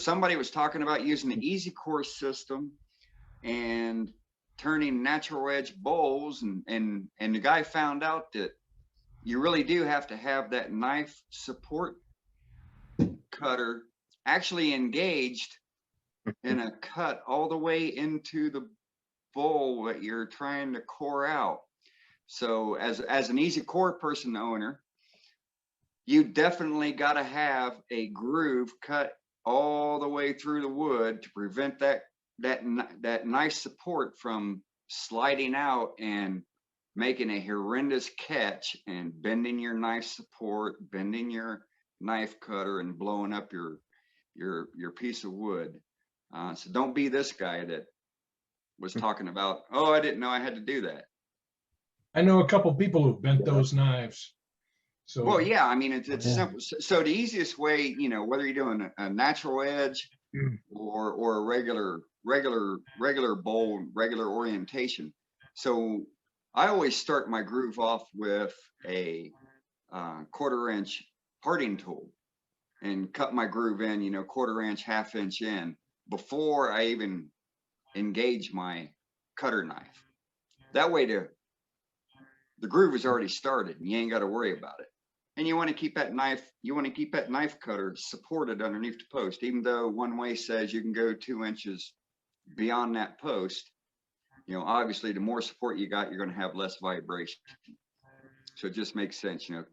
somebody was talking about using the easy course system and turning natural edge bowls, and the guy found out that you really do have to have that knife support cutter actually engaged in a cut all the way into the bowl that you're trying to core out. So as an easy core person owner, you definitely got to have a groove cut all the way through the wood to prevent that knife support from sliding out and making a horrendous catch and bending your knife support, bending your knife cutter, and blowing up your piece of wood. So don't be this guy that was talking about, oh, I didn't know I had to do that. I know a couple people who've bent those knives. So Well, yeah, I mean, it's simple. So the easiest way, you know, whether you're doing a natural edge or a regular bowl, regular orientation. So I always start my groove off with a 1/4 inch parting tool and cut my groove in, you know, 1/4 inch, 1/2 inch in before I even engage my cutter knife. That way the groove is already started and you ain't got to worry about it. And you want to keep that knife cutter supported underneath the post, even though one way says you can go 2 inches beyond that post. You know, obviously the more support you got, you're going to have less vibration. So it just makes sense, you know,